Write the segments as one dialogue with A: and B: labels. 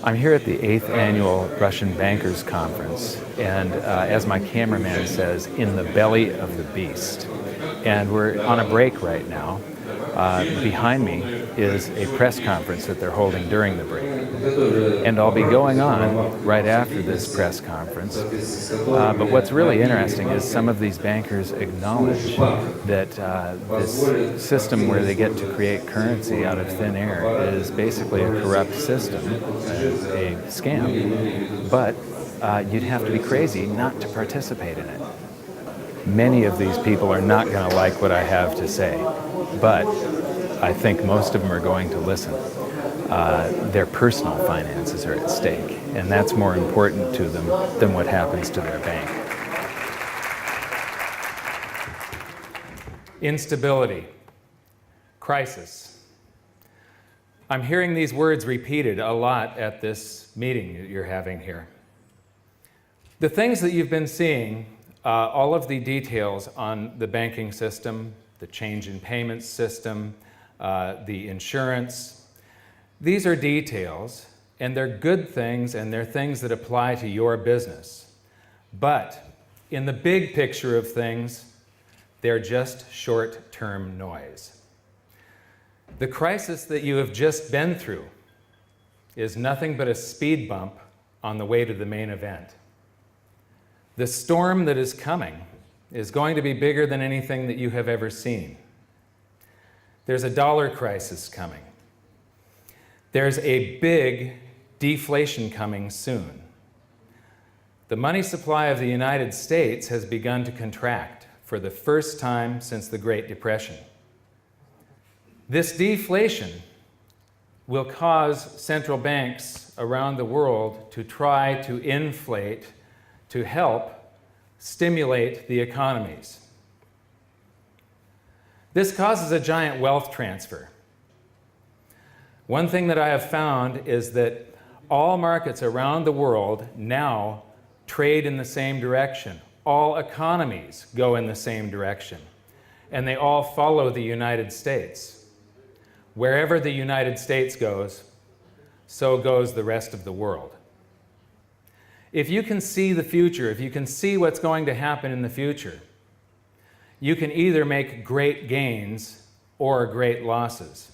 A: I'm here at the 8th Annual Russian Bankers Conference, and as my cameraman says, in the belly of the beast. And we're on a break right now. Behind me is a press conference that they're holding during the break. And I'll be going on right after this press conference. But what's really interesting is some of these bankers acknowledge that this system where they get to create currency out of thin air is basically a corrupt system, a scam. But you'd have to be crazy not to participate in it. Many of these people are not going to like what I have to say, but I think most of them are going to listen. Their personal finances are at stake, and that's more important to them than what happens to their bank. Instability, crisis. I'm hearing these words repeated a lot at this meeting that you're having here. The things that you've been seeing, all of the details on the banking system, the change in payments system, the insurance, these are details, and they're good things, and they're things that apply to your business. But in the big picture of things, they're just short-term noise. The crisis that you have just been through is nothing but a speed bump on the way to the main event. The storm that is coming is going to be bigger than anything that you have ever seen. There's a dollar crisis coming. There's a big deflation coming soon. The money supply of the United States has begun to contract for the first time since the Great Depression. This deflation will cause central banks around the world to try to inflate to help stimulate the economies. This causes a giant wealth transfer. One thing that I have found is that all markets around the world now trade in the same direction. All economies go in the same direction, and they all follow the United States. Wherever the United States goes, so goes the rest of the world. If you can see the future, if you can see what's going to happen in the future, you can either make great gains or great losses.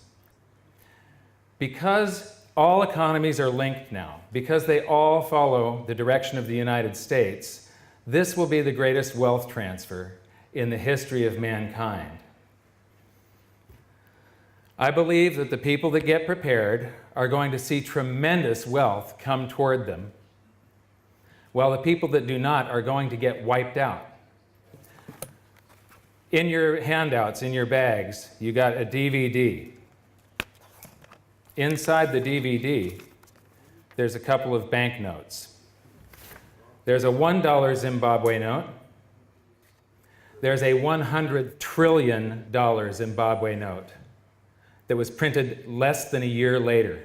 A: Because all economies are linked now, because they all follow the direction of the United States, this will be the greatest wealth transfer in the history of mankind. I believe that the people that get prepared are going to see tremendous wealth come toward them, while the people that do not are going to get wiped out. In your handouts, in your bags, you got a DVD. Inside the DVD, there's a couple of banknotes. There's a $1 Zimbabwe note. There's a $100 trillion Zimbabwe note that was printed less than a year later.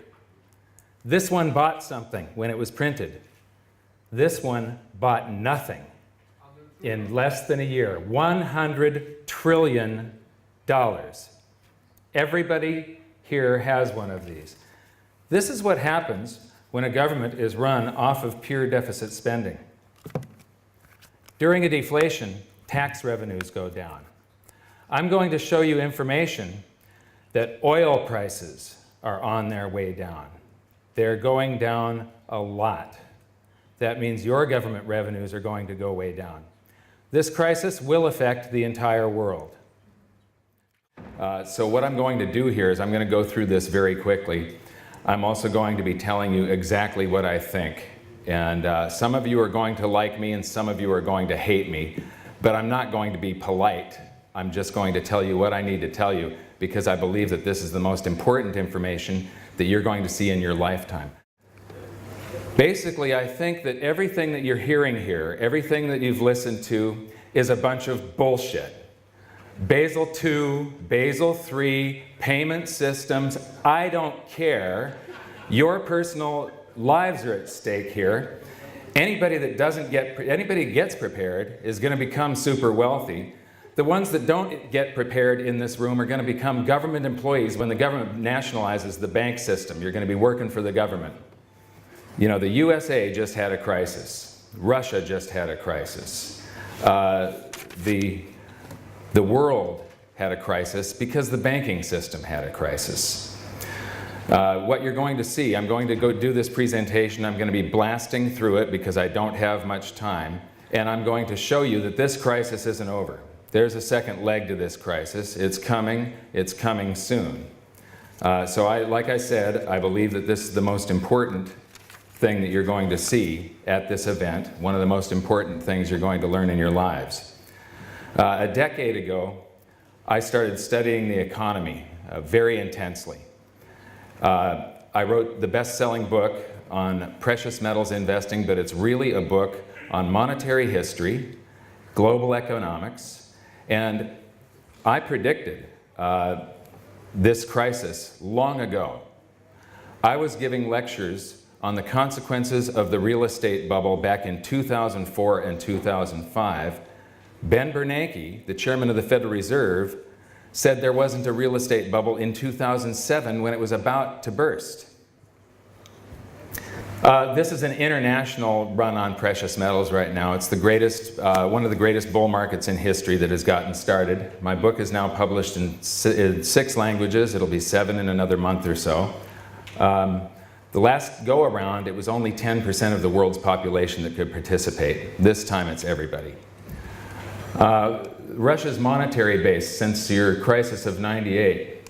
A: This one bought something when it was printed. This one bought nothing in less than a year. $100 trillion. Everybody here has one of these. This is what happens when a government is run off of pure deficit spending. During a deflation, tax revenues go down. I'm going to show you information that oil prices are on their way down. They're going down a lot. That means your government revenues are going to go way down. This crisis will affect the entire world. So what I'm going to do here is I'm going to go through this very quickly. I'm also going to be telling you exactly what I think. And some of you are going to like me and some of you are going to hate me. But I'm not going to be polite. I'm just going to tell you what I need to tell you because I believe that this is the most important information that you're going to see in your lifetime. Basically, I think that everything that you're hearing here, everything that you've listened to, is a bunch of bullshit. Basel II, Basel III, payment systems, I don't care. Your personal lives are at stake here. Anybody that gets prepared is going to become super wealthy. The ones that don't get prepared in this room are going to become government employees when the government nationalizes the bank system. You're going to be working for the government. You know, the USA just had a crisis. Russia just had a crisis. The world had a crisis because the banking system had a crisis. What you're going to see, I'm going to go do this presentation. I'm going to be blasting through it because I don't have much time. And I'm going to show you that this crisis isn't over. There's a second leg to this crisis. It's coming soon. Like I said, I believe that this is the most important thing that you're going to see at this event, one of the most important things you're going to learn in your lives. A decade ago, I started studying the economy very intensely. I wrote the best-selling book on precious metals investing, but it's really a book on monetary history, global economics, and I predicted this crisis long ago. I was giving lectures on the consequences of the real estate bubble back in 2004 and 2005. Ben Bernanke, the chairman of the Federal Reserve, said there wasn't a real estate bubble in 2007 when it was about to burst. This is an international run on precious metals right now. It's the greatest, one of the greatest bull markets in history that has gotten started. My book is now published in 6 languages. It'll be 7 in another month or so. The last go-around, it was only 10% of the world's population that could participate. This time it's everybody. Russia's monetary base, since your crisis of '98,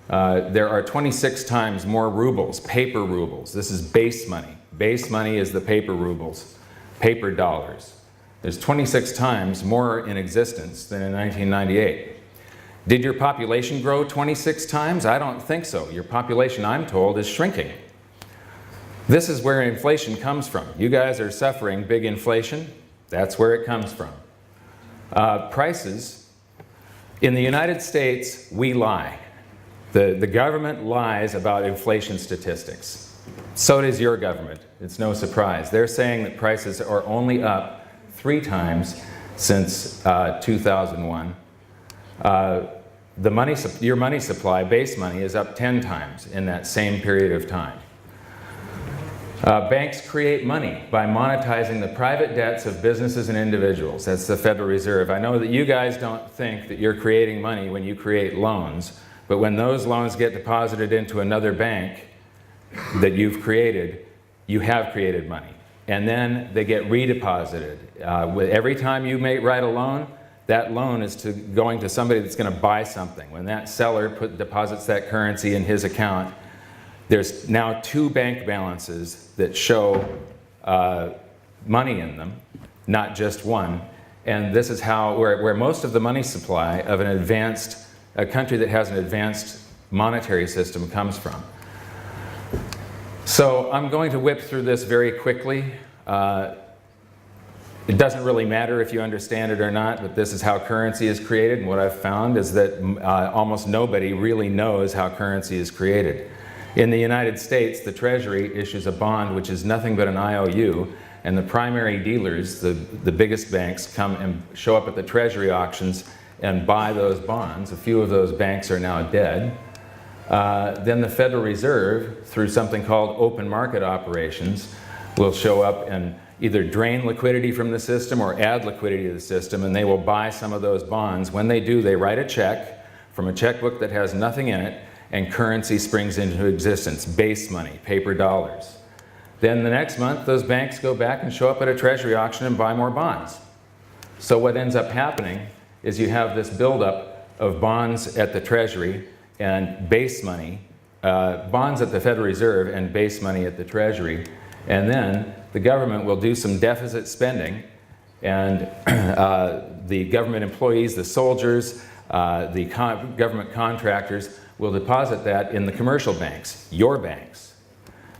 A: there are 26 times more rubles, paper rubles. This is base money. Base money is the paper rubles, paper dollars. There's 26 times more in existence than in 1998. Did your population grow 26 times? I don't think so. Your population, I'm told, is shrinking. This is where inflation comes from. You guys are suffering big inflation. That's where it comes from. Prices. In the United States, we lie. The government lies about inflation statistics. So does your government. It's no surprise. They're saying that prices are only up 3 times since 2001. Your money supply, base money, is up 10 times in that same period of time. Banks create money by monetizing the private debts of businesses and individuals. That's the Federal Reserve. I know that you guys don't think that you're creating money when you create loans, but when those loans get deposited into another bank that you've created, you have created money. And then they get redeposited. Every time you write a loan, that loan is going to somebody that's going to buy something. When that seller deposits that currency in his account, there's now 2 bank balances that show money in them, not just one. And this is where most of the money supply of a country that has an advanced monetary system comes from. So I'm going to whip through this very quickly. It doesn't really matter if you understand it or not, but this is how currency is created. And what I've found is that almost nobody really knows how currency is created. In the United States, the Treasury issues a bond which is nothing but an IOU, and the primary dealers, the biggest banks, come and show up at the Treasury auctions and buy those bonds. A few of those banks are now dead. Then the Federal Reserve, through something called open market operations, will show up and either drain liquidity from the system or add liquidity to the system, and they will buy some of those bonds. When they do, they write a check from a checkbook that has nothing in it, and currency springs into existence, base money, paper dollars. Then the next month, those banks go back and show up at a Treasury auction and buy more bonds. So what ends up happening is you have this buildup of bonds at the Treasury and base money, bonds at the Federal Reserve and base money at the Treasury, and then the government will do some deficit spending, and the government employees, the soldiers, the government contractors will deposit that in the commercial banks, your banks.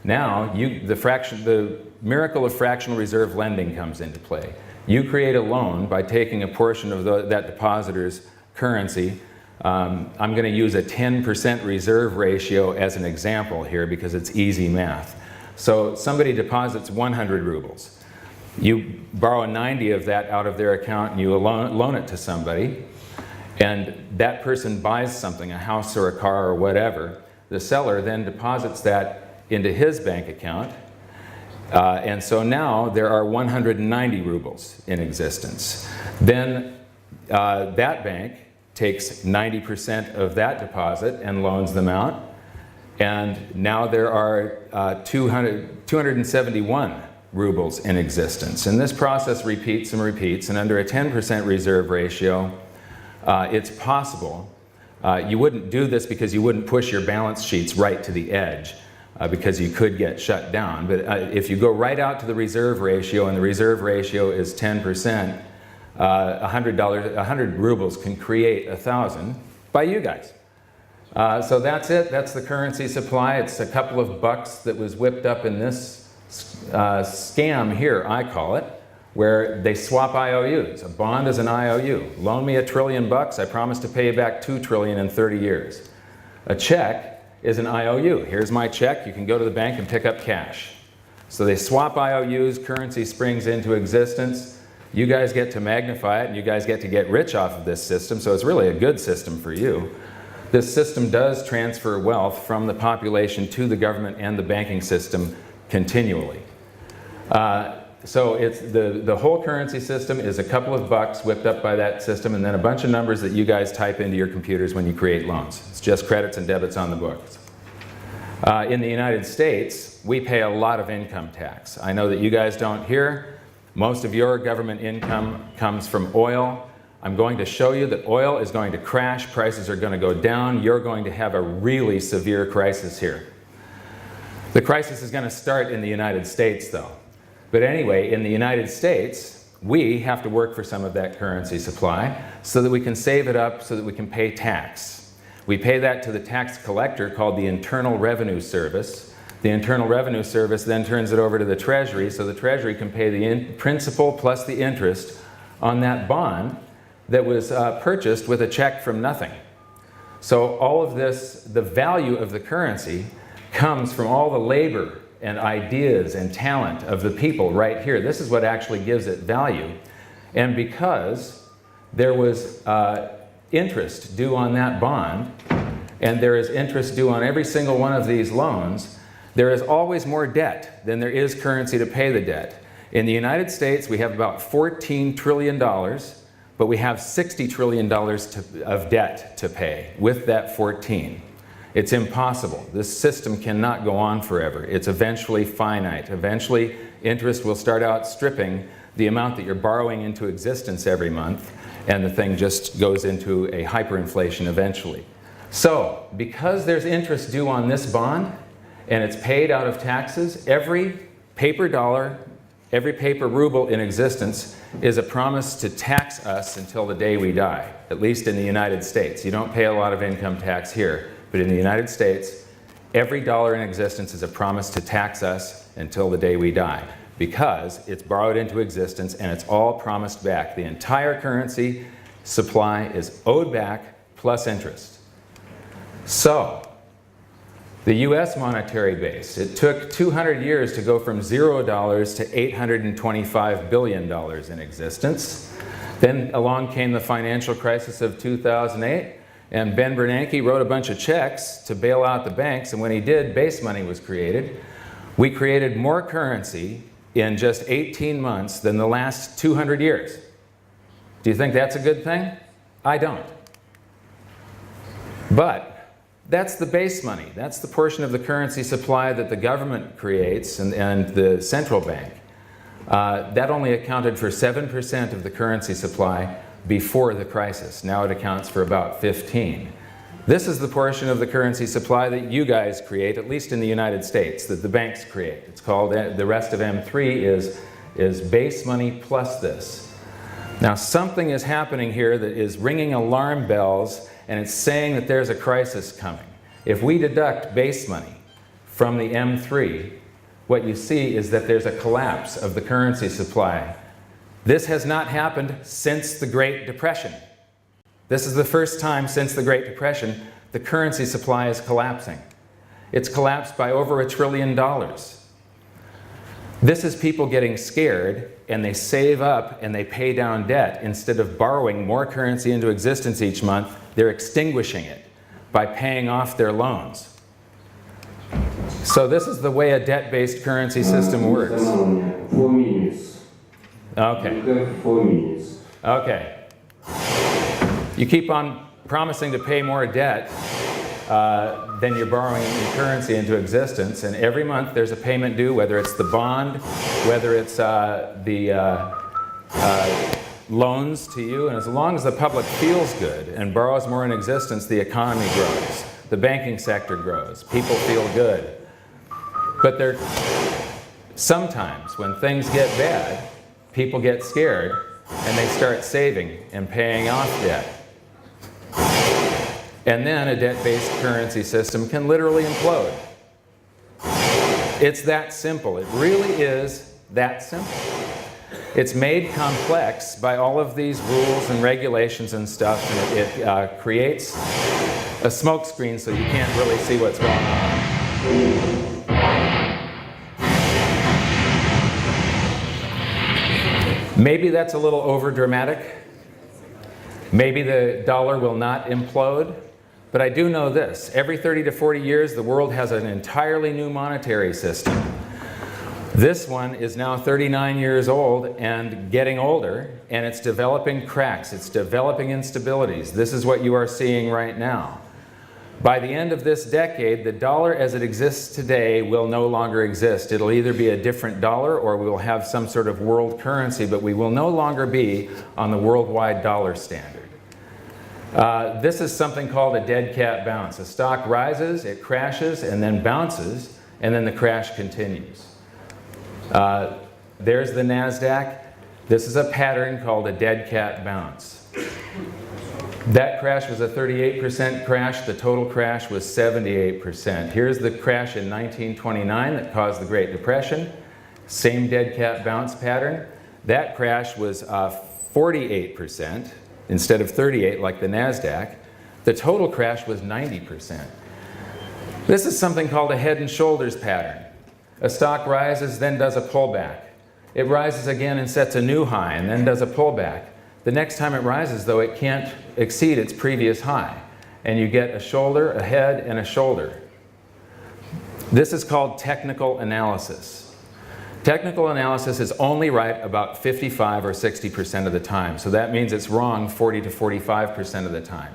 A: Now, the miracle of fractional reserve lending comes into play. You create a loan by taking a portion of that depositor's currency. I'm going to use a 10% reserve ratio as an example here because it's easy math. So somebody deposits 100 rubles. You borrow 90 of that out of their account and you loan it to somebody. And that person buys something, a house or a car or whatever. The seller then deposits that into his bank account. And so now there are 190 rubles in existence. Then that bank takes 90% of that deposit and loans them out. And now there are 271 rubles in existence. And this process repeats and repeats, and under a 10% reserve ratio, it's possible. You wouldn't do this because you wouldn't push your balance sheets right to the edge, because you could get shut down. But if you go right out to the reserve ratio, and the reserve ratio is 10%, $100 rubles can create 1,000 by you guys. So that's it. That's the currency supply. It's a couple of bucks that was whipped up in this scam here, I call it, where they swap IOUs. A bond is an IOU. Loan me $1 trillion, I promise to pay you back $2 trillion in 30 years. A check is an IOU. Here's my check. You can go to the bank and pick up cash. So they swap IOUs, currency springs into existence. You guys get to magnify it, and you guys get to get rich off of this system, so it's really a good system for you. This system does transfer wealth from the population to the government and the banking system continually. So it's the whole currency system is a couple of bucks whipped up by that system, and then a bunch of numbers that you guys type into your computers when you create loans. It's just credits and debits on the books. In the United States, we pay a lot of income tax. I know that you guys don't here. Most of your government income comes from oil. I'm going to show you that oil is going to crash, prices are going to go down. You're going to have a really severe crisis here. The crisis is going to start in the United States, though. But anyway, in the United States, we have to work for some of that currency supply so that we can save it up so that we can pay tax. We pay that to the tax collector called the Internal Revenue Service. The Internal Revenue Service then turns it over to the Treasury, so the Treasury can pay the principal plus the interest on that bond that was purchased with a check from nothing. So all of this, the value of the currency, comes from all the labor and ideas and talent of the people right here. This is what actually gives it value. And because there was interest due on that bond, and there is interest due on every single one of these loans, there is always more debt than there is currency to pay the debt. In the United States, we have about $14 trillion, but we have $60 trillion of debt to pay with that 14. It's impossible. This system cannot go on forever. It's eventually finite. Eventually, interest will start outstripping the amount that you're borrowing into existence every month, and the thing just goes into a hyperinflation eventually. So, because there's interest due on this bond, and it's paid out of taxes, every paper dollar, every paper ruble in existence is a promise to tax us until the day we die, at least in the United States. You don't pay a lot of income tax here, but in the United States, every dollar in existence is a promise to tax us until the day we die, because it's borrowed into existence and it's all promised back. The entire currency supply is owed back plus interest. So, the US monetary base, it took 200 years to go from $0 to $825 billion in existence. Then along came the financial crisis of 2008, and Ben Bernanke wrote a bunch of checks to bail out the banks, and when he did, base money was created. We created more currency in just 18 months than the last 200 years. Do you think that's a good thing? I don't. But that's the base money. That's the portion of the currency supply that the government creates and the central bank. That only accounted for 7% of the currency supply before the crisis. Now it accounts for about 15%. This is the portion of the currency supply that you guys create, at least in the United States, that the banks create. It's called, the rest of M3 is base money plus this. Now something is happening here that is ringing alarm bells, and it's saying that there's a crisis coming. If we deduct base money from the M3, what you see is that there's a collapse of the currency supply. This has not happened since the Great Depression. This is the first time since the Great Depression the currency supply is collapsing. It's collapsed by over $1 trillion. This is people getting scared, and they save up and they pay down debt. Instead of borrowing more currency into existence each month, they're extinguishing it by paying off their loans. So this is the way a debt-based currency system works.
B: 4 minutes.
A: Okay.
B: You have 4 minutes.
A: Okay. You keep on promising to pay more debt than you're borrowing new currency into existence, and every month there's a payment due, whether it's the bond, whether it's the loans to you, and as long as the public feels good and borrows more in existence, the economy grows, the banking sector grows, people feel good. But sometimes when things get bad, people get scared and they start saving and paying off debt. And then a debt-based currency system can literally implode. It's that simple. It really is that simple. It's made complex by all of these rules and regulations and stuff, and it creates a smokescreen so you can't really see what's going on. Maybe that's a little over-dramatic. Maybe the dollar will not implode. But I do know this. Every 30 to 40 years, the world has an entirely new monetary system. This one is now 39 years old and getting older, and it's developing cracks. It's developing instabilities. This is what you are seeing right now. By the end of this decade, the dollar as it exists today will no longer exist. It'll either be a different dollar or we will have some sort of world currency, but we will no longer be on the worldwide dollar standard. This is something called a dead cat bounce. A stock rises, it crashes, and then bounces, and then the crash continues. There's the NASDAQ. This is a pattern called a dead cat bounce. That crash was a 38% crash. The total crash was 78%. Here's the crash in 1929 that caused the Great Depression. Same dead cat bounce pattern. That crash was 48% instead of 38 like the NASDAQ. The total crash was 90%. This is something called a head and shoulders pattern. A stock rises, then does a pullback. It rises again and sets a new high and then does a pullback. The next time it rises, though, it can't exceed its previous high. And you get a shoulder, a head, and a shoulder. This is called technical analysis. Technical analysis is only right about 55 or 60% of the time. So that means it's wrong 40 to 45% of the time.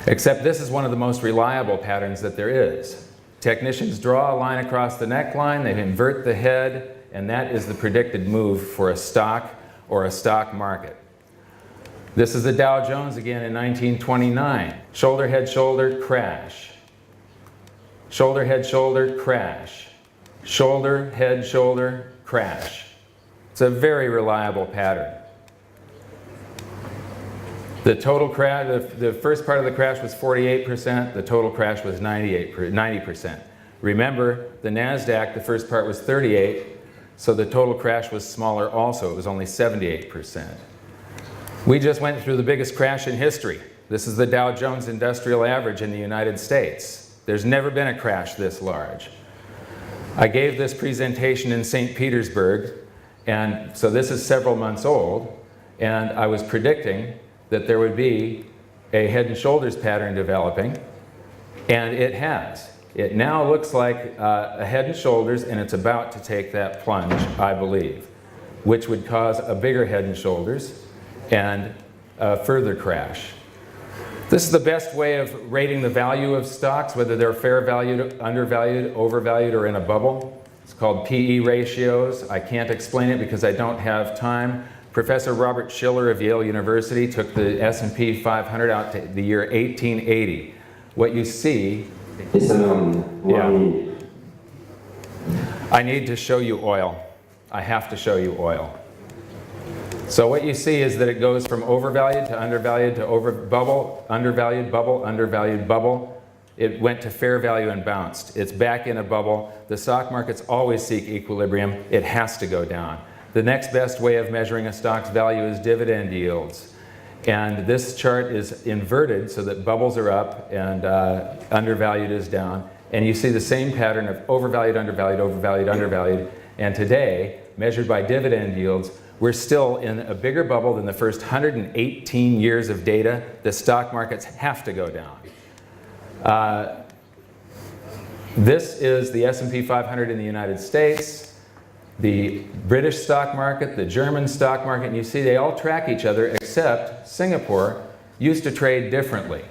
A: Except this is one of the most reliable patterns that there is. Technicians draw a line across the neckline, they invert the head, and that is the predicted move for a stock or a stock market. This is the Dow Jones again in 1929. Shoulder, head, shoulder, crash. Shoulder, head, shoulder, crash. Shoulder, head, shoulder, crash. It's a very reliable pattern. The total crash, the first part of the crash was 48%. The total crash was 90%. Remember, the NASDAQ, the first part was 38, so the total crash was smaller also. It was only 78%. We just went through the biggest crash in history. This is the Dow Jones Industrial Average in the United States. There's never been a crash this large. I gave this presentation in St. Petersburg, and so this is several months old, and I was predicting that there would be a head and shoulders pattern developing, and it has. It now looks like a head and shoulders, and it's about to take that plunge, I believe, which would cause a bigger head and shoulders and a further crash. This is the best way of rating the value of stocks, whether they're fair valued, undervalued, overvalued, or in a bubble. It's called PE ratios. I can't explain it because I don't have time. Professor Robert Shiller of Yale University took the S&P 500 out to the year 1880. What you see...
B: It's around 1 minute.
A: I need to show you oil. I have to show you oil. So what you see is that it goes from overvalued to undervalued to bubble, undervalued, bubble, undervalued, bubble. It went to fair value and bounced. It's back in a bubble. The stock markets always seek equilibrium. It has to go down. The next best way of measuring a stock's value is dividend yields. And this chart is inverted so that bubbles are up and undervalued is down. And you see the same pattern of overvalued, undervalued, overvalued, undervalued. And today, measured by dividend yields, we're still in a bigger bubble than the first 118 years of data. The stock markets have to go down. This is the S&P 500 in the United States, the British stock market, the German stock market, and you see they all track each other except Singapore used to trade differently.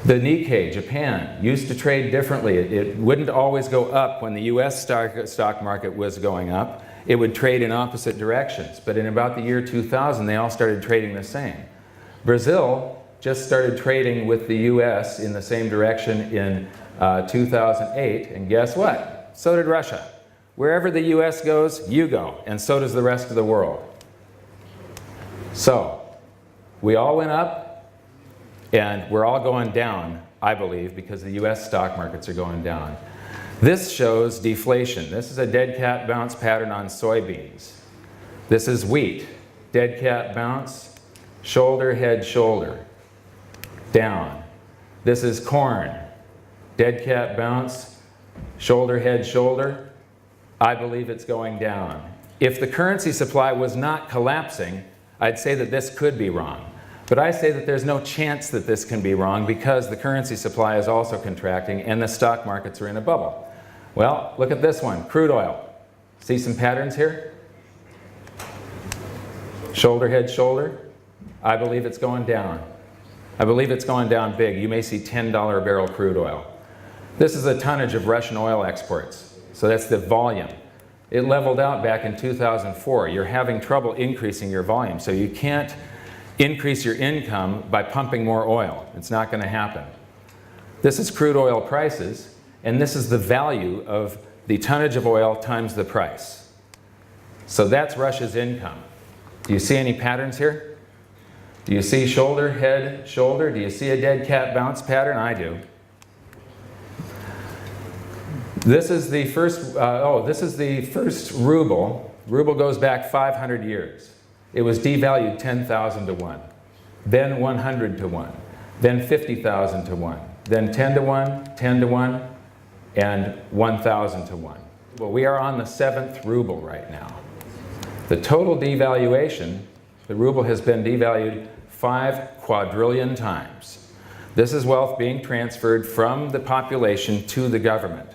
A: The Nikkei, Japan, used to trade differently. It wouldn't always go up when the US stock market was going up. It would trade in opposite directions. But in about the year 2000, they all started trading the same. Brazil just started trading with the US in the same direction in 2008, and guess what? So did Russia. Wherever the US goes, you go, and so does the rest of the world. So, we all went up, and we're all going down, I believe, because the US stock markets are going down. This shows deflation. This is a dead cat bounce pattern on soybeans. This is wheat. Dead cat bounce, shoulder, head, shoulder, down. This is corn. Dead cat bounce, shoulder, head, shoulder. I believe it's going down. If the currency supply was not collapsing, I'd say that this could be wrong. But I say that there's no chance that this can be wrong because the currency supply is also contracting and the stock markets are in a bubble. Well, look at this one, crude oil. See some patterns here? Shoulder, head, shoulder. I believe it's going down. I believe it's going down big. You may see $10 a barrel crude oil. This is a tonnage of Russian oil exports. So that's the volume. It leveled out back in 2004. You're having trouble increasing your volume. So you can't increase your income by pumping more oil. It's not going to happen. This is crude oil prices, and this is the value of the tonnage of oil times the price. So that's Russia's income. Do you see any patterns here? Do you see shoulder, head, shoulder? Do you see a dead cat bounce pattern? I do. This is the first, this is the first ruble. Ruble goes back 500 years. It was devalued 10,000 to 1, then 100 to 1, then 50,000 to 1, then 10 to 1, 10 to 1, and 1,000 to 1. Well, we are on the 7th ruble right now. The total devaluation, the ruble has been devalued 5 quadrillion times. This is wealth being transferred from the population to the government.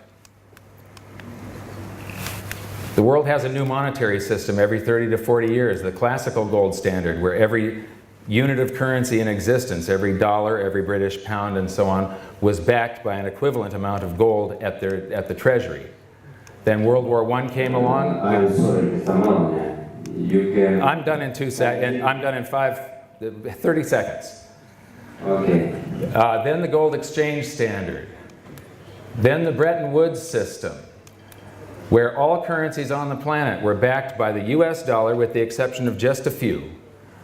A: The world has a new monetary system every 30 to 40 years, the classical gold standard, where every unit of currency in existence, every dollar, every British pound, and so on, was backed by an equivalent amount of gold at the treasury. Then World War I came along.
B: I'm sorry, Mr. Maloney. You can...
A: I'm done in 2 seconds. I'm done in 30 seconds.
B: Okay.
A: Then the gold exchange standard. Then the Bretton Woods system, where all currencies on the planet were backed by the US dollar with the exception of just a few.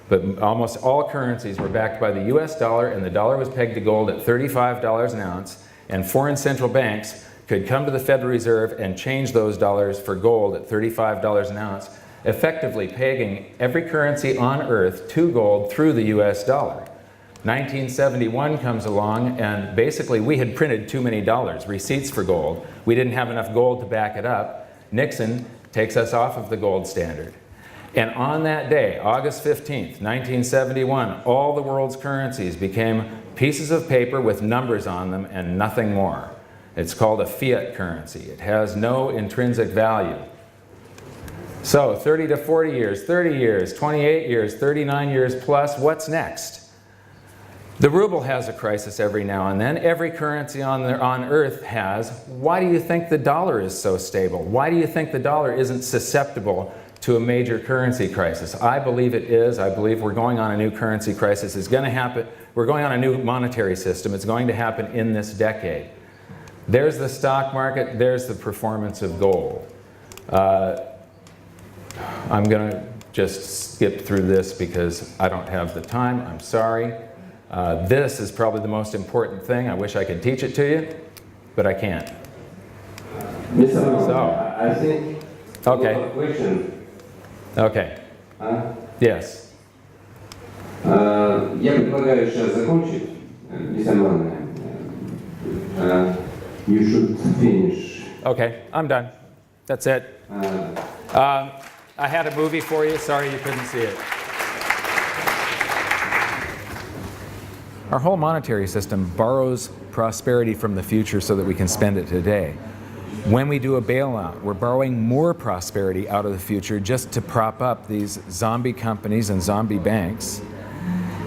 A: But almost all currencies were backed by the US dollar, and the dollar was pegged to gold at $35 an ounce, and foreign central banks could come to the Federal Reserve and change those dollars for gold at $35 an ounce, effectively pegging every currency on earth to gold through the US dollar. 1971 comes along, and basically we had printed too many dollars, receipts for gold. We didn't have enough gold to back it up. Nixon takes us off of the gold standard. And on that day, August 15th, 1971, all the world's currencies became pieces of paper with numbers on them and nothing more. It's called a fiat currency. It has no intrinsic value. So 30 to 40 years, 30 years, 28 years, 39 years plus, what's next? The ruble has a crisis every now and then. Every currency on earth has. Why do you think the dollar is so stable? Why do you think the dollar isn't susceptible to a major currency crisis? I believe it is. I believe we're going on a new currency crisis. It's going to happen. We're going on a new monetary system. It's going to happen in this decade. There's the stock market. There's the performance of gold. I'm going to just skip through this because I don't have the time. I'm sorry. This is probably the most important thing. I wish I could teach it to you, but I can't.
B: Mr. Maloney, I think
A: Okay.
B: you have a question.
A: Okay. Yes.
B: Я предлагаю сейчас закончить. Mr. Maloney, you should finish.
A: Okay, I'm done. That's it. I had a movie for you. Sorry you couldn't see it. Our whole monetary system borrows prosperity from the future so that we can spend it today. When we do a bailout, we're borrowing more prosperity out of the future just to prop up these zombie companies and zombie banks.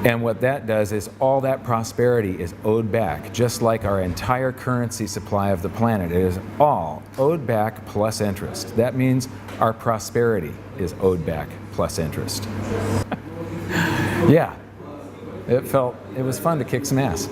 A: And what that does is all that prosperity is owed back, just like our entire currency supply of the planet. It is all owed back plus interest. That means our prosperity is owed back plus interest. Yeah, it was fun to kick some ass.